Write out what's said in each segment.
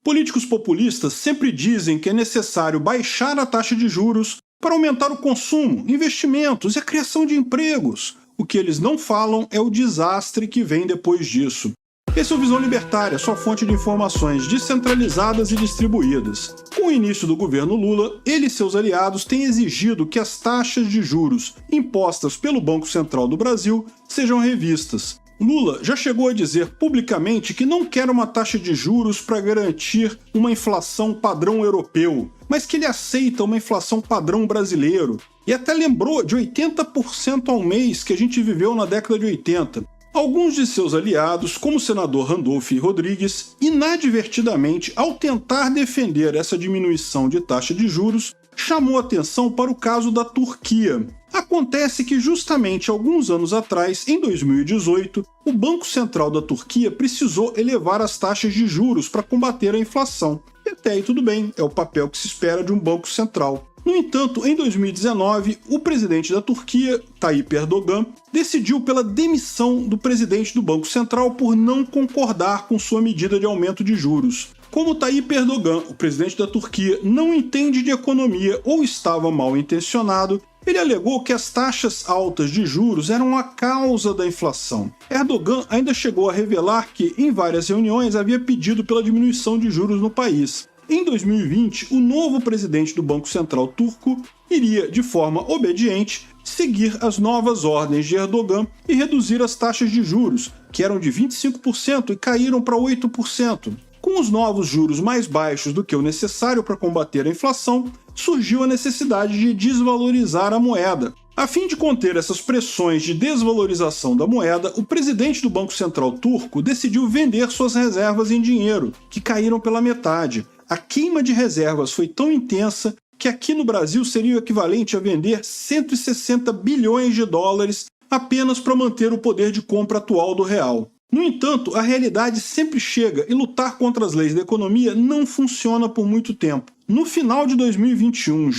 Políticos populistas sempre dizem que é necessário baixar a taxa de juros para aumentar o consumo, investimentos e a criação de empregos. O que eles não falam é o desastre que vem depois disso. Esse é o Visão Libertária, sua fonte de informações descentralizadas e distribuídas. Com o início do governo Lula, ele e seus aliados têm exigido que as taxas de juros impostas pelo Banco Central do Brasil sejam revistas. Lula já chegou a dizer publicamente que não quer uma taxa de juros para garantir uma inflação padrão europeu, mas que ele aceita uma inflação padrão brasileiro. E até lembrou de 80% ao mês que a gente viveu na década de 80. Alguns de seus aliados, como o senador Randolph Rodrigues, inadvertidamente, ao tentar defender essa diminuição de taxa de juros, chamou atenção para o caso da Turquia. Acontece que justamente alguns anos atrás, em 2018, o Banco Central da Turquia precisou elevar as taxas de juros para combater a inflação. E até aí tudo bem, é o papel que se espera de um banco central. No entanto, em 2019, o presidente da Turquia, Tayyip Erdogan, decidiu pela demissão do presidente do Banco Central por não concordar com sua medida de aumento de juros. Como Tayyip Erdogan, o presidente da Turquia, não entende de economia ou estava mal intencionado, ele alegou que as taxas altas de juros eram a causa da inflação. Erdogan ainda chegou a revelar que, em várias reuniões, havia pedido pela diminuição de juros no país. Em 2020, o novo presidente do Banco Central turco iria, de forma obediente, seguir as novas ordens de Erdogan e reduzir as taxas de juros, que eram de 25% e caíram para 8%. Com os novos juros mais baixos do que o necessário para combater a inflação, surgiu a necessidade de desvalorizar a moeda. A fim de conter essas pressões de desvalorização da moeda, o presidente do Banco Central turco decidiu vender suas reservas em dinheiro, que caíram pela metade. A queima de reservas foi tão intensa que aqui no Brasil seria o equivalente a vender 160 bilhões de dólares apenas para manter o poder de compra atual do real. No entanto, a realidade sempre chega e lutar contra as leis da economia não funciona por muito tempo. No final de 2021,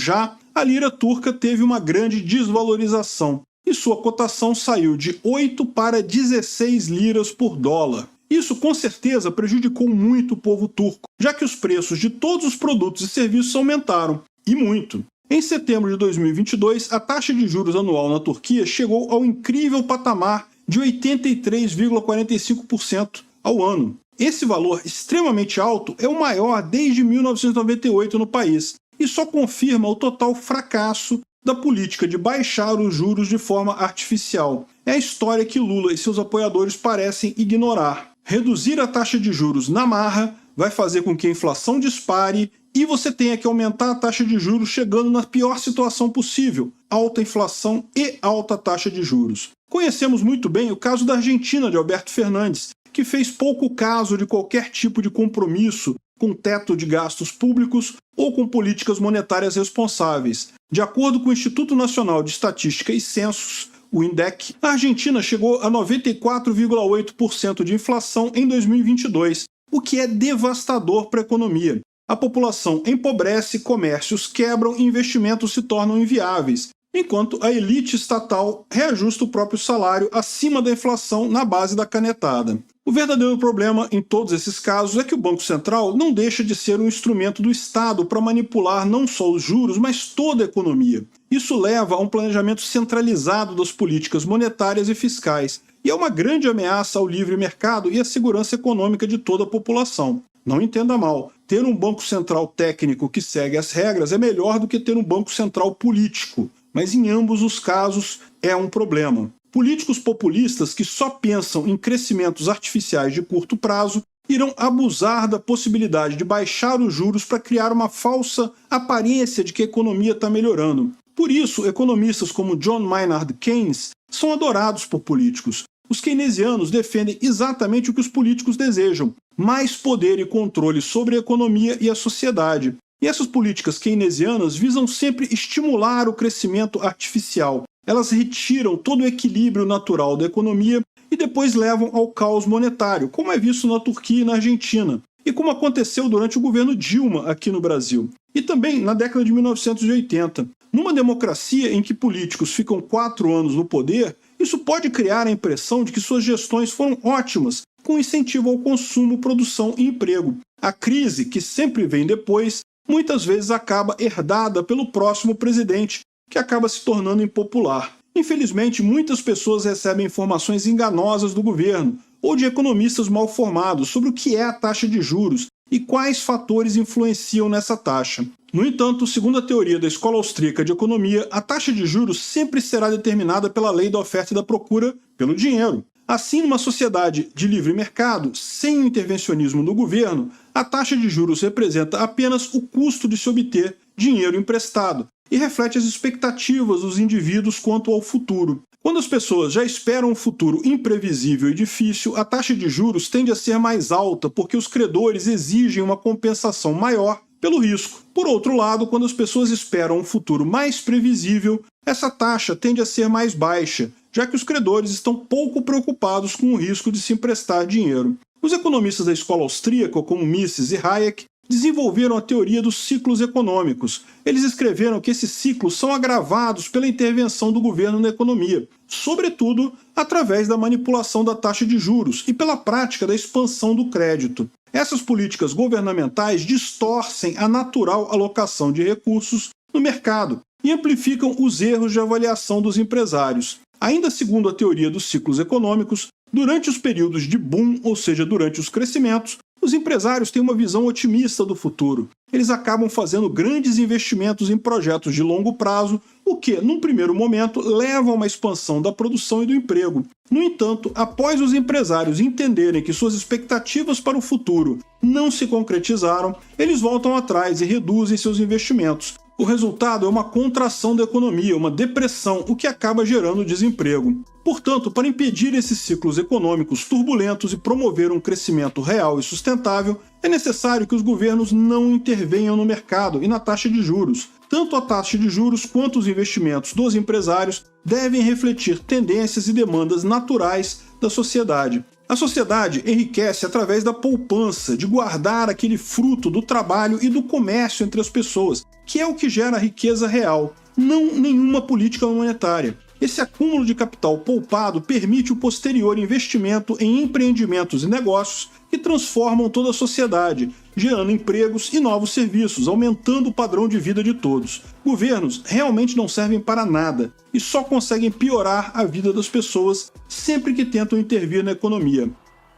a lira turca teve uma grande desvalorização e sua cotação saiu de 8 para 16 liras por dólar. Isso com certeza prejudicou muito o povo turco, já que os preços de todos os produtos e serviços aumentaram, e muito. Em setembro de 2022, a taxa de juros anual na Turquia chegou ao incrível patamar de 83,45% ao ano. Esse valor extremamente alto é o maior desde 1998 no país, e só confirma o total fracasso da política de baixar os juros de forma artificial. É a história que Lula e seus apoiadores parecem ignorar. Reduzir a taxa de juros na marra vai fazer com que a inflação dispare e você tenha que aumentar a taxa de juros chegando na pior situação possível, alta inflação e alta taxa de juros. Conhecemos muito bem o caso da Argentina de Alberto Fernandes, que fez pouco caso de qualquer tipo de compromisso com teto de gastos públicos ou com políticas monetárias responsáveis. De acordo com o Instituto Nacional de Estatística e Censos, o INDEC, a Argentina chegou a 94,8% de inflação em 2022, o que é devastador para a economia. A população empobrece, comércios quebram e investimentos se tornam inviáveis, enquanto a elite estatal reajusta o próprio salário acima da inflação na base da canetada. O verdadeiro problema em todos esses casos é que o Banco Central não deixa de ser um instrumento do Estado para manipular não só os juros, mas toda a economia. Isso leva a um planejamento centralizado das políticas monetárias e fiscais, e é uma grande ameaça ao livre mercado e à segurança econômica de toda a população. Não entenda mal, ter um Banco Central técnico que segue as regras é melhor do que ter um Banco Central político, mas em ambos os casos é um problema. Políticos populistas que só pensam em crescimentos artificiais de curto prazo irão abusar da possibilidade de baixar os juros para criar uma falsa aparência de que a economia está melhorando. Por isso, economistas como John Maynard Keynes são adorados por políticos. Os keynesianos defendem exatamente o que os políticos desejam: mais poder e controle sobre a economia e a sociedade. E essas políticas keynesianas visam sempre estimular o crescimento artificial. Elas retiram todo o equilíbrio natural da economia e depois levam ao caos monetário, como é visto na Turquia e na Argentina, e como aconteceu durante o governo Dilma aqui no Brasil, e também na década de 1980. Numa democracia em que políticos ficam 4 anos no poder, isso pode criar a impressão de que suas gestões foram ótimas com incentivo ao consumo, produção e emprego. A crise, que sempre vem depois, muitas vezes acaba herdada pelo próximo presidente, que acaba se tornando impopular. Infelizmente, muitas pessoas recebem informações enganosas do governo ou de economistas mal formados sobre o que é a taxa de juros e quais fatores influenciam nessa taxa. No entanto, segundo a teoria da Escola Austríaca de Economia, a taxa de juros sempre será determinada pela lei da oferta e da procura, pelo dinheiro. Assim, numa sociedade de livre mercado, sem o intervencionismo do governo, a taxa de juros representa apenas o custo de se obter dinheiro emprestado e reflete as expectativas dos indivíduos quanto ao futuro. Quando as pessoas já esperam um futuro imprevisível e difícil, a taxa de juros tende a ser mais alta porque os credores exigem uma compensação maior pelo risco. Por outro lado, quando as pessoas esperam um futuro mais previsível, essa taxa tende a ser mais baixa, já que os credores estão pouco preocupados com o risco de se emprestar dinheiro. Os economistas da escola austríaca, como Mises e Hayek, desenvolveram a teoria dos ciclos econômicos. Eles escreveram que esses ciclos são agravados pela intervenção do governo na economia, sobretudo através da manipulação da taxa de juros e pela prática da expansão do crédito. Essas políticas governamentais distorcem a natural alocação de recursos no mercado e amplificam os erros de avaliação dos empresários. Ainda segundo a teoria dos ciclos econômicos, durante os períodos de boom, ou seja, durante os crescimentos, os empresários têm uma visão otimista do futuro. Eles acabam fazendo grandes investimentos em projetos de longo prazo, o que, num primeiro momento, leva a uma expansão da produção e do emprego. No entanto, após os empresários entenderem que suas expectativas para o futuro não se concretizaram, eles voltam atrás e reduzem seus investimentos. O resultado é uma contração da economia, uma depressão, o que acaba gerando desemprego. Portanto, para impedir esses ciclos econômicos turbulentos e promover um crescimento real e sustentável, é necessário que os governos não intervenham no mercado e na taxa de juros. Tanto a taxa de juros quanto os investimentos dos empresários devem refletir tendências e demandas naturais da sociedade. A sociedade enriquece através da poupança, de guardar aquele fruto do trabalho e do comércio entre as pessoas, que é o que gera a riqueza real, não nenhuma política monetária. Esse acúmulo de capital poupado permite o posterior investimento em empreendimentos e negócios que transformam toda a sociedade, gerando empregos e novos serviços, aumentando o padrão de vida de todos. Governos realmente não servem para nada e só conseguem piorar a vida das pessoas sempre que tentam intervir na economia.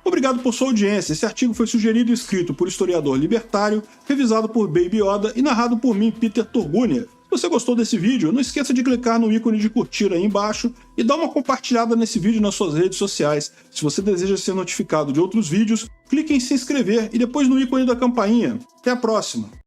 Obrigado por sua audiência. Esse artigo foi sugerido e escrito por historiador libertário, revisado por Baby Yoda e narrado por mim, Peter Turguniev. Se você gostou desse vídeo, não esqueça de clicar no ícone de curtir aí embaixo e dar uma compartilhada nesse vídeo nas suas redes sociais. Se você deseja ser notificado de outros vídeos, clique em se inscrever e depois no ícone da campainha. Até a próxima!